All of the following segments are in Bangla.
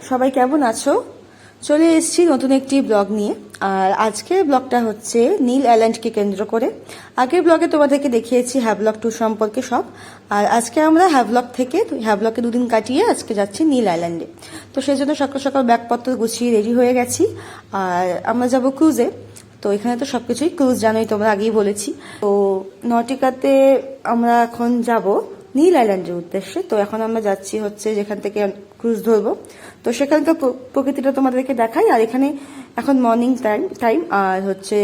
সবাই কেমন আছো? চলে এসেছি নতুন একটি ব্লগ নিয়ে। আর আজকের ব্লগটা হচ্ছে নীল আইল্যান্ডকে কেন্দ্র করে। আগের ব্লগে তোমাদেরকে দেখিয়েছি হ্যাভলক 2 সম্পর্কে সব। আর আজকে আমরা হ্যাভলক থেকে হ্যাভলকে দুদিন কাটিয়ে আজকে যাচ্ছি নীল আইল্যান্ডে। তো সেই জন্য সকাল সকাল ব্যাগপত্র গুছিয়ে রেডি হয়ে গেছি। আর আমরা যাব ক্রুজে। তো এখানে তো সবকিছুই ক্রুজ, জানোই তোমরা, আগেই বলেছি। তো নটিকাতে আমরা এখন যাব নীল আইল্যান্ডের উদ্দেশ্যে। তো এখন আমরা যাচ্ছি হচ্ছে যেখান থেকে ক্রুজ ধরবো। তো সেখানকার প্রকৃতিটা তোমাদেরকে দেখাই। আর এখানে এখন মর্নিং টাইম আর হচ্ছে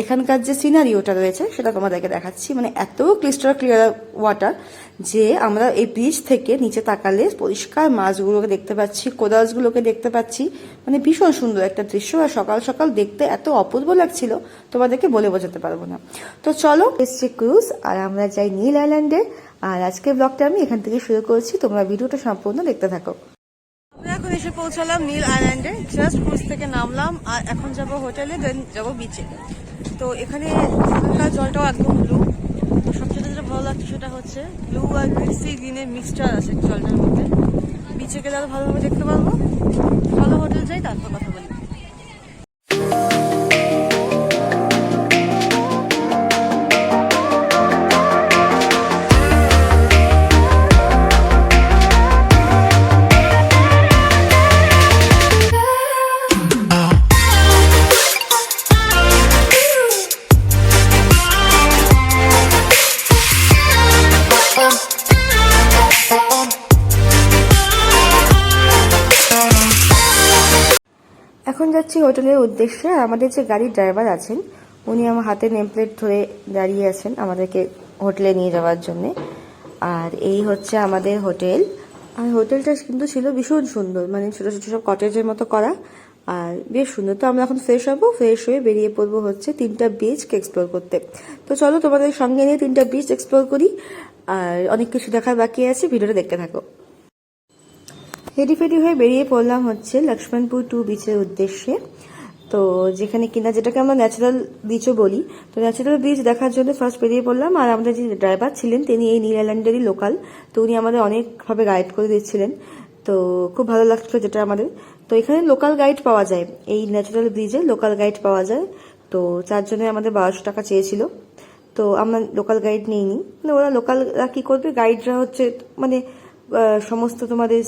এখানকার যে সিনারিওটা রয়েছে সেটা তোমাদেরকে দেখাচ্ছি। মানে এত ক্রিস্টাল ক্লিয়ার ওয়াটার যে আমরা এই ব্রিজ থেকে নিচে তাকালে পরিষ্কার মাছগুলোকে দেখতে পাচ্ছি, কোরালসগুলোকে দেখতে পাচ্ছি। মানে ভীষণ সুন্দর একটা দৃশ্য। আর সকাল সকাল দেখতে এত অপূর্ব লাগছিল, তোমাদেরকে বলে বোঝাতে পারবো না। তো চলো, এসছি ক্রুজ আর আমরা যাই নীল আইল্যান্ডে। আর আজকের ব্লগটা আমি এখান থেকে শুরু করছি, তোমরা ভিডিওটা সম্পূর্ণ দেখতে থাকো। আমরা এখন এসে পৌঁছালাম নীল আইল্যান্ডে। জাস্ট ক্রুজ থেকে নামলাম আর এখন যাব হোটেলে, দেন যাবো বিচে। তো এখানে জলটাও একদম ব্লু। তো সবচেয়ে যেটা ভালো লাগছে সেটা হচ্ছে ব্লু আর সি গ্রিনের মিক্সচার আছে জলটার মধ্যে। বিচে গেলে আরো ভালোভাবে দেখতে পারবো। ভালো হোটেল যাই, তারপর কথা বলি। এখন যাচ্ছি হোটেলের উদ্দেশ্যে। আর আমাদের যে গাড়ির ড্রাইভার আছেন উনি আমার হাতে নেম প্লেট ধরে দাঁড়িয়ে আছেন আমাদেরকে হোটেলে নিয়ে যাওয়ার জন্য। আর এই হচ্ছে আমাদের হোটেল। আর হোটেলটা কিন্তু ছিল ভীষণ সুন্দর, মানে ছোট ছোট সব কটেজের মতো করা আর বেশ সুন্দর। তো আমরা এখন ফ্রেশ হবো, ফ্রেশ হয়ে বেরিয়ে পড়বো হচ্ছে 3টা বিচকে এক্সপ্লোর করতে। তো চলো তোমাদের সঙ্গে নিয়ে 3টা বিচ এক্সপ্লোর করি। আর অনেক কিছু দেখার বাকি আছে, ভিডিওটা দেখতে থাকো। ফেডি হয়ে বেরিয়ে পড়লাম হচ্ছে লক্ষ্মণপুর 2 বিচের উদ্দেশ্যে। তো যেখানে কিনা যেটাকে আমরা ন্যাচারাল বিচও বলি। তো ন্যাচারাল বিচ দেখার জন্য ফার্স্ট বেরিয়ে পড়লাম। আর আমাদের যে ড্রাইভার ছিলেন তিনি এই নীল আইল্যান্ডেরই লোকাল। তো উনি আমাদের অনেকভাবে গাইড করে দিচ্ছিলেন। তো খুব ভালো লাগছিল যেটা আমাদের। তো এখানে লোকাল গাইড পাওয়া যায়, এই ন্যাচারাল ব্রিজে লোকাল গাইড পাওয়া যায়। তো 4 জনে আমাদের 1200 টাকা চেয়েছিল। তো আমরা লোকাল গাইড নিইনি। মানে ওরা লোকালরা কি করবে, গাইডরা হচ্ছে মানে সমস্ত তোমাদের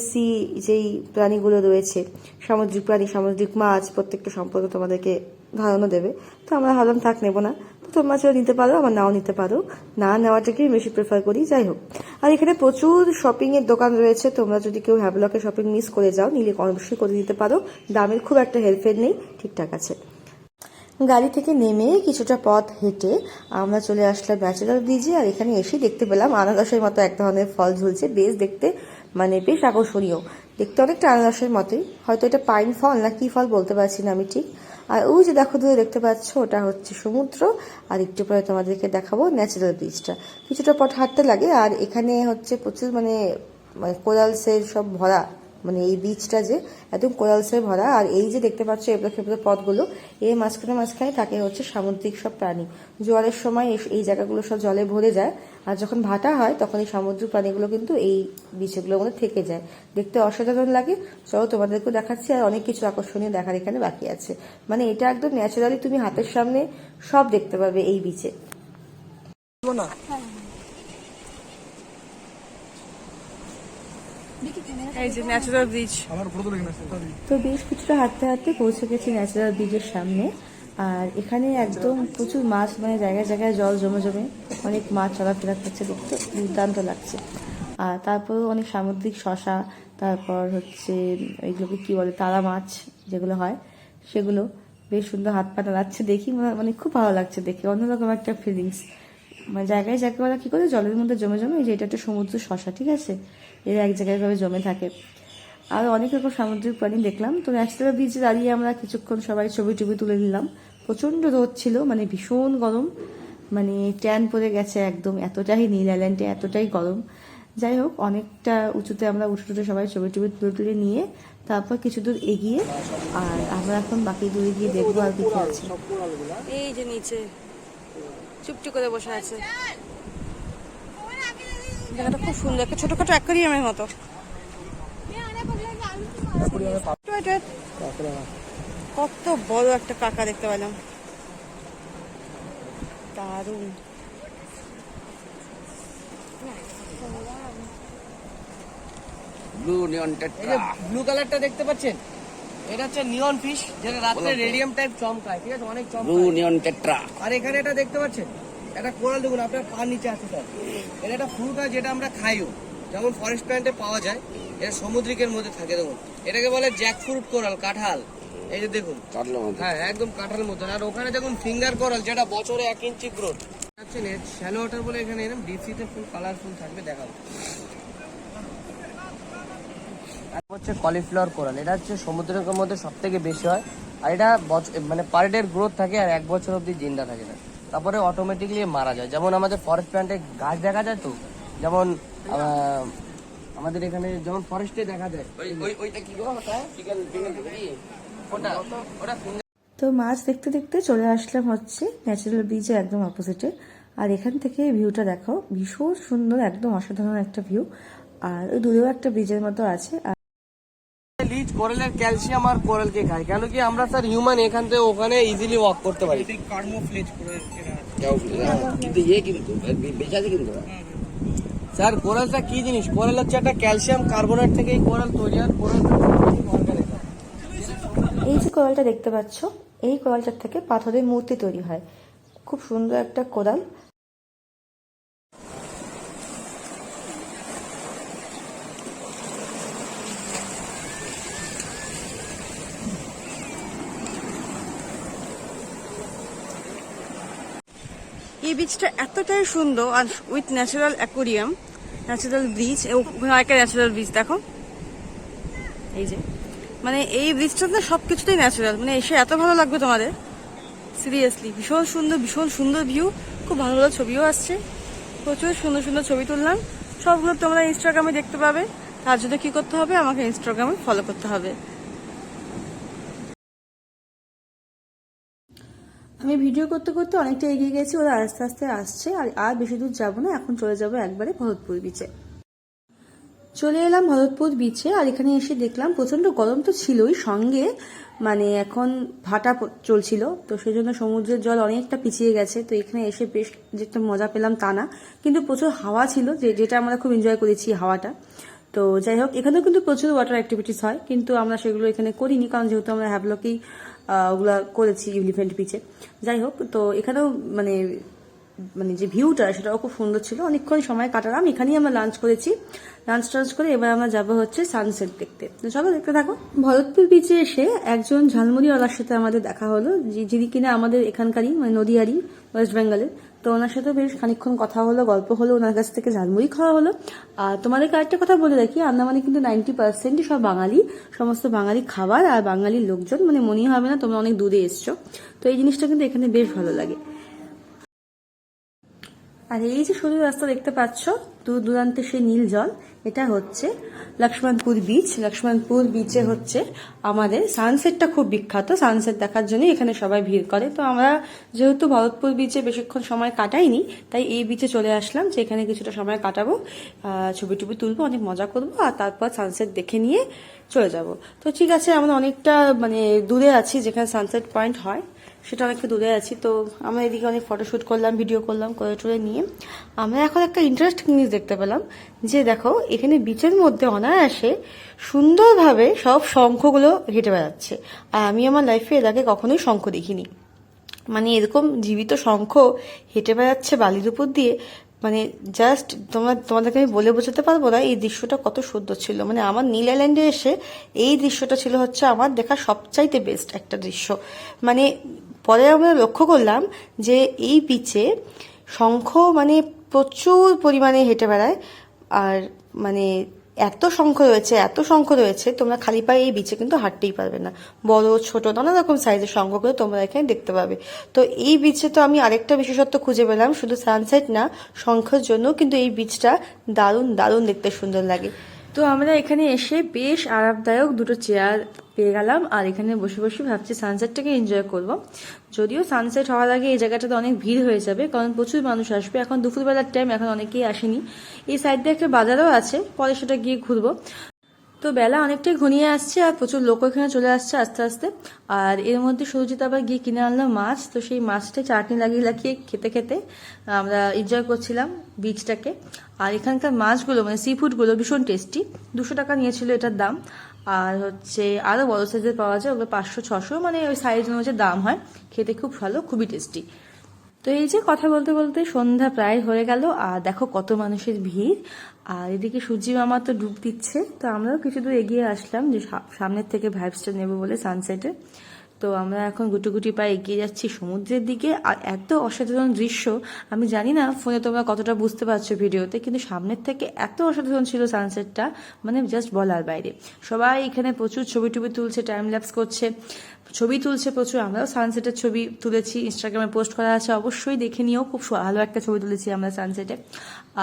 যেই প্রাণীগুলো রয়েছে, সামুদ্রিক প্রাণী, সামুদ্রিক মাছ, প্রত্যেকটা সম্পর্কে তোমাদেরকে ধারণা দেবে। তো আমরা ভাবলাম থাক, নেবো না। তো তোমরা সেটা নিতে পারো, আবার নাও নিতে পারো। না নেওয়াটাকেই বেশি প্রেফার করি, যাই হোক। আর এখানে প্রচুর শপিং এর দোকান রয়েছে। তোমরা যদি কেউ হ্যাভলকে শপিং মিস করে যাও, নিলে অবশ্যই করে দিতে পারো। দামের খুব একটা হেরফের নেই, ঠিকঠাক আছে। গাড়ি থেকে নেমে কিছুটা পথ হেঁটে আমরা চলে আসলাম ন্যাচারাল ব্রিজে। আর এখানে এসে দেখতে পেলাম আনারসের মতো এক ধরনের ফল ঝুলছে, বেশ দেখতে, মানে বেশ আকর্ষণীয় দেখতে, অনেকটা আনারসের মতোই। হয়তো এটা পাইন ফল না কি ফল বলতে পারছি না আমি ঠিক। আর ওই যে দেখো দূরে দেখতে পাচ্ছ, ওটা হচ্ছে সমুদ্র। আর একটু পরে তোমাদেরকে দেখাবো ন্যাচারাল ব্রিজটা। কিছুটা পথ হাঁটতে লাগে। আর এখানে হচ্ছে প্রচুর মানে কোরালসের সব ভরা, মানে এই বিচটা যে একদম কোরালসে ভরা। আর এই যে দেখতে পাচ্ছ এবড়ো খেবড়ো পথগুলো, এর মাঝখানে থাকে হচ্ছে সামুদ্রিক সব প্রাণী। জোয়ারের সময় এই জায়গাগুলো সব জলে ভরে যায়। আর যখন ভাটা হয় তখন এই সামুদ্রিক প্রাণীগুলো কিন্তু এই বিচগুলোর মধ্যে থেকে যায়। দেখতে অসাধারণ লাগে। চলো তোমাদেরকেও দেখাচ্ছি। আর অনেক কিছু আকর্ষণীয় দেখার এখানে বাকি আছে। মানে এটা একদম ন্যাচারালি তুমি হাতের সামনে সব দেখতে পাবে এই বিচে। এই যে ন্যাচারাল ব্রিজ। তো বেশ কিছুটা হাঁটতে হাঁটতে পৌঁছে গেছি ন্যাচারাল ব্রিজের সামনে। আর এখানে একদম প্রচুর মাছ, মানে জায়গায় জায়গায় জল জমে জমে অনেক মাছ চলাফেরা করছে, দেখতে দুর্দান্ত লাগছে। আর তারপরেও অনেক সামুদ্রিক শসা, তারপর হচ্ছে এইগুলোকে কি বলে, তারা মাছ যেগুলো হয় সেগুলো। বেশ সুন্দর হাত পা নাড়াচ্ছে, দেখি মানে খুব ভালো লাগছে দেখে, অন্যরকম একটা ফিলিংস। মানে জায়গায় জায়গায় ওরা কি করে জলের মধ্যে জমে জমে, এই যে এটা একটা সমুদ্র শসা, ঠিক আছে, এরা এক জায়গায় ভাবে জমে থাকে। আর অনেক রকম সামুদ্রিক প্রাণী দেখলাম। তো ন্যাচারাল বিচে দাঁড়িয়ে আমরা কিছুক্ষণ সবাই ছবি টবি তুলে নিলাম। প্রচণ্ড রোদ ছিল, মানে ভীষণ গরম, মানে ট্যান পড়ে গেছে একদম, এতটাই নীল আইল্যান্ডে এতটাই গরম। যাই হোক, অনেকটা উঁচুতে আমরা উঠে সবাই ছবি টবি তুলে তুলে নিয়ে তারপর কিছু দূর এগিয়ে, আর আমরা এখন বাকি দূরে গিয়ে দেখবো আর কি আছে। এই যে নিচে চুপটি করে বসে আছে, জায়গাটা খুব সুন্দর, একটা ছোটখাটো অ্যাকোয়ারিয়ামের মতো। কত বড় একটা কাকা দেখতে পেলাম, দারুণ। ব্লু কালারটা দেখতে পাচ্ছেন, এটা হচ্ছে নিয়ন ফিশ, যেটা রাত্রে রেডিয়াম টাইপ চমকায়, ঠিক আছে, অনেক চমকায়, ব্লু নিয়ন টেট্রা। আর এখানে এটা দেখতে পাচ্ছেন, এটা কোরাল, দেখুন আপনার পা নিচে আছে স্যার। এটা একটা ফ্রুট হয় যেটা আমরা খাইও, যেমন ফরেস্ট প্ল্যান্টে পাওয়া যায়, এটা সমুদ্রিকের মধ্যে থাকে। দেখুন এটাকে বলে জ্যাক ফ্রুট কোরাল, কাঁঠাল। এই যে দেখুন, হ্যাঁ একদম কাঁঠালের মতো। আর ওখানে দেখুন ফিঙ্গার কোরাল, যেটা বছরে 1 ইঞ্চি গ্রোথ। শ্যালো ওয়াটার বলে এখানে এরকম ডিপ সিতে ফুল কালারফুল থাকবে, দেখাবো। হচ্ছে কলিফ্লাওয়ার কোরাল, এটা হচ্ছে সমুদ্রের মধ্যে সব থেকে বেশি হয়। আর এটা মানে পার ডে গ্রোথ থাকে, আর 1 বছর অব্দি জিন্দা থাকে না, তারপরে অটোমেটিকলি মারা যায়। যেমন আমাদের ফরেস্ট প্ল্যান্টে গাছ দেখা যায় তো, যেমন আমাদের এখানে যেমন ফরেস্টে দেখা যায়, ওইটা কি ওটা। তো মাছ দেখতে দেখতে চলে আসলাম হচ্ছে ন্যাচারাল বিচের একদম অপোজিটে। আর এখান থেকে ভিউটা দেখো, ভীষণ সুন্দর, একদম অসাধারণ একটা ভিউ। আর ওই দূরেও একটা ব্রিজের মতো আছে। লিচ কোরালের ক্যালসিয়াম আর কোরালকে খায়, কেন কি আমরা স্যার হিউম্যান এখান থেকে ওখানে ইজিলি ওয়াক করতে পারি। স্যার কোরালটা কি জিনিস? কোরাল হচ্ছে একটা ক্যালসিয়াম কার্বোনেট থেকে এই কোরাল তৈরি। আর কোরাল এই যে কোরালটা দেখতে পাচ্ছ, এই কোরালটার থেকে পাথরের মূর্তি তৈরি হয়। খুব সুন্দর একটা কোরাল। এই বিচটা এতটাই সুন্দর, আর with natural aquarium, natural bridge, একটা ন্যাচারাল ব্রিজ দেখো। এই যে মানে এই ব্রিজটা না সবকিছুতেই ন্যাচারাল, মানে এসে এত ভালো লাগবে তোমাদের, সিরিয়াসলি। ভীষণ সুন্দর, ভীষণ সুন্দর ভিউ, খুব ভালো ভালো ছবিও আসছে, প্রচুর সুন্দর সুন্দর ছবি তুললাম। সবগুলো তোমরা ইনস্টাগ্রামে দেখতে পাবে। তার জন্য কি করতে হবে, আমাকে ইনস্টাগ্রামে ফলো করতে হবে। আমি ভিডিও করতে করতে অনেকটা এগিয়ে গেছি, ওরা আস্তে আস্তে আসছে। আর বেশি দূর যাবো না, এখন চলে যাবো একবারে ভরতপুর বিচে। চলে এলাম ভরতপুর বিচে। আর এখানে এসে দেখলাম প্রচন্ড গরম তো ছিলই, সঙ্গে মানে এখন ভাটা চলছিল, তো সেই জন্য সমুদ্রের জল অনেকটা পিছিয়ে গেছে। তো এখানে এসে বেশ যে একটা মজা পেলাম তা না, কিন্তু প্রচুর হাওয়া ছিল, যেটা আমরা খুব এনজয় করেছি হাওয়াটা। তো যাই হোক, এখানেও কিন্তু প্রচুর ওয়াটার অ্যাক্টিভিটিস হয়, কিন্তু আমরা সেগুলো এখানে করিনি, কারণ যেহেতু আমরা হ্যাভলকেই ওগুলা করেছি এলিফ্যান্ট বিচে। যাই হোক, তো এখানেও মানে মানে যে ভিউটা সেটাও খুব সুন্দর ছিল। অনেকক্ষণ সময় কাটালাম এখানেই, আমরা লাঞ্চ করেছি। লাঞ্চ করে এবার আমরা যাবো হচ্ছে সানসেট দেখতে। তো চলো দেখতে থাকো। ভরতপুর বিচে এসে একজন ঝালমুড়িওয়ালার সাথে আমাদের দেখা হলো, যিনি কিনা আমাদের এখানকারই, মানে নদিয়ারই, ওয়েস্ট বেঙ্গলের। তো ওনার সাথে বেশ খানিকক্ষণ কথা হলো, গল্প হলো, ওনার কাছ থেকে ঝালমুড়ি খাওয়া হলো। আর তোমাদেরকে আরেকটা কথা বলে রাখি, আন্দামানে কিন্তু 90%ই সব বাঙালি, সমস্ত বাঙালি খাবার আর বাঙালির লোকজন, মানে মনেই হবে না তোমরা অনেক দূরে এসছো। তো এই জিনিসটা কিন্তু এখানে বেশ ভালো লাগে। আর এই যে সরু রাস্তা দেখতে পাচ্ছ, দূর দূরান্তে সেই নীল জল, এটা হচ্ছে লক্ষ্মণপুর বিচ। লক্ষ্মণপুর বিচে হচ্ছে আমাদের সানসেটটা খুব বিখ্যাত, সানসেট দেখার জন্য এখানে সবাই ভিড় করে। তো আমরা যেহেতু ভরতপুর বিচে বেশিক্ষণ সময় কাটাইনি, তাই এই বিচে চলে আসলাম, যে এখানে কিছুটা সময় কাটাবো, ছবি টবি তুলবো, অনেক মজা করবো, আর তারপর সানসেট দেখে নিয়ে চলে যাব। তো ঠিক আছে, আমরা অনেকটা মানে দূরে আছি, যেখানে সানসেট পয়েন্ট হয় সেটা অনেকটা দূরে আছি। তো আমরা এদিকে অনেক ফটোশ্যুট করলাম, ভিডিও করলাম, করে টরে নিয়ে আমরা এখন একটা ইন্টারেস্টিং জিনিস দেখতে পেলাম, যে দেখো এখানে বিচের মধ্যে অনায়াসে সুন্দরভাবে সব শঙ্খগুলো হেঁটে বেড়াচ্ছে। আর আমি আমার লাইফে এর আগে কখনোই শঙ্খ দেখিনি, মানে এরকম জীবিত শঙ্খ হেঁটে বেড়াচ্ছে বালির উপর দিয়ে, মানে জাস্ট তোমাদেরকে আমি বলে বোঝাতে পারবো না এই দৃশ্যটা কত সুন্দর ছিল। মানে আমার নীল আইল্যান্ডে এসে এই দৃশ্যটা ছিল হচ্ছে আমার দেখা সবচাইতে বেস্ট একটা দৃশ্য। মানে পরে আমরা লক্ষ্য করলাম যে এই বিচে শঙ্খ মানে প্রচুর পরিমাণে হেঁটে বেড়ায়। আর মানে এত শঙ্খ রয়েছে, তোমরা খালি পায়ে এই বিচে কিন্তু হাঁটতেই পারবে না। বড় ছোট নানা রকম সাইজের শঙ্খগুলো তোমরা এখানে দেখতে পাবে। তো এই বিচে তো আমি আরেকটা বিশেষত্ব খুঁজে পেলাম, শুধু সানসেট না, শঙ্খের জন্য কিন্তু এই বিচটা দারুণ দারুণ দেখতে সুন্দর লাগে। তো আমরা এখানে এসে বেশ আরামদায়ক দুটো চেয়ার পেয়ে গেলাম, আর এখানে বসে বসে ভাবছি সানসেটটাকে এনজয় করব। যদিও সানসেট হওয়ার আগে এই জায়গাটাতে অনেক ভিড় হয়ে যাবে, কারণ প্রচুর মানুষ আসবে। এখন দুপুরবেলার টাইম, এখন অনেকেই আসেনি। এই সাইড দিয়ে একটা বাজারও আছে, পরে সেটা গিয়ে ঘুরবো। তো বেলা অনেকটাই ঘনিয়ে আসছে আর প্রচুর লোক এখানে চলে আসছে আস্তে আস্তে। আর এর মধ্যে সুরজিৎ আবার গিয়ে কিনে আনলো মাছ, তো সেই মাছটা চাটনি লাগিয়ে লাগিয়ে খেতে খেতে আমরা এনজয় করছিলাম বিচটাকে। আর এখানকার মাছগুলো মানে সি ফুডগুলো ভীষণ টেস্টি। 200 টাকা নিয়েছিল এটার দাম। আর হচ্ছে আরও বড় সাইজের পাওয়া যায়, ওগুলো 500-600, মানে ওই সাইজ অনুযায়ী দাম হয়। খেতে খুব ভালো, খুবই টেস্টি। তো এই যে কথা বলতে বলতে সন্ধ্যা প্রায় হয়ে গেল, আর দেখো কত মানুষের ভিড়। আর এদিকে সূর্যি মামা তো ডুব দিচ্ছে, তো আমরাও কিছু দূর এগিয়ে আসলাম যে সামনের থেকে ভাইবসটা নেবো বলে সানসেটে। তো আমরা এখন গুটি পায়ে এগিয়ে যাচ্ছি সমুদ্রের দিকে। আর এত অসাধারণ দৃশ্য, আমি জানি না ফোনে তোমরা কতটা বুঝতে পারছো ভিডিওতে, কিন্তু সামনের থেকে এত অসাধারণ ছিল সানসেটটা, মানে জাস্ট বলার বাইরে। সবাই এখানে প্রচুর ছবি টবি তুলছে, টাইম ল্যাপস করছে, ছবি তুলছে প্রচুর। আমরাও সানসেটের ছবি তুলেছি, ইনস্টাগ্রামে পোস্ট করা আছে, অবশ্যই দেখে নিও। খুব ভালো একটা ছবি তুলেছি আমরা সানসেটে।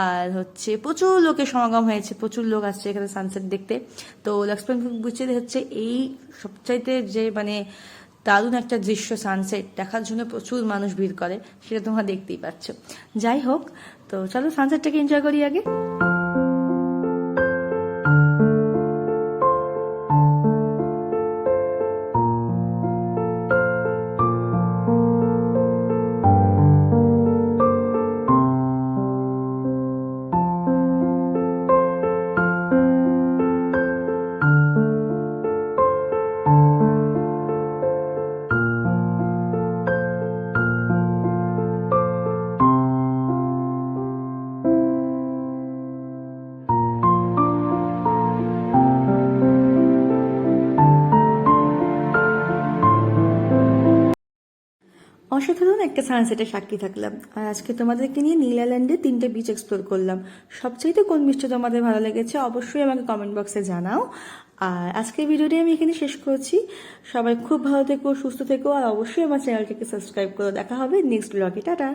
আর হচ্ছে প্রচুর লোকের সমাগম হয়েছে, প্রচুর লোক আসছে এখানে সানসেট দেখতে। তো লক্ষ্মণপুর বিচে হচ্ছে এই সবচাইতে যে মানে দারুণ একটা দৃশ্য, সানসেট দেখার জন্য প্রচুর মানুষ ভিড় করে, সেটা তোমরা দেখতেই পাচ্ছ। যাই হোক, তো চলো সানসেটটাকে এনজয় করি আগে। অসাধারণ একটা সানসেটের সাক্ষী থাকলাম। আর আজকে তোমাদেরকে নিয়ে নীল আইল্যান্ডে 3টে বিচ এক্সপ্লোর করলাম। সবচাইতে কোন বিচটা তোমাদের ভালো লেগেছে অবশ্যই আমাকে কমেন্ট বক্সে জানাও। আর আজকের ভিডিওটি আমি এখানে শেষ করছি। সবাই খুব ভালো থেকো, সুস্থ থেকো, আর অবশ্যই আমার চ্যানেলটাকে সাবস্ক্রাইব করো। দেখা হবে নেক্সট ব্লগে। টাটা।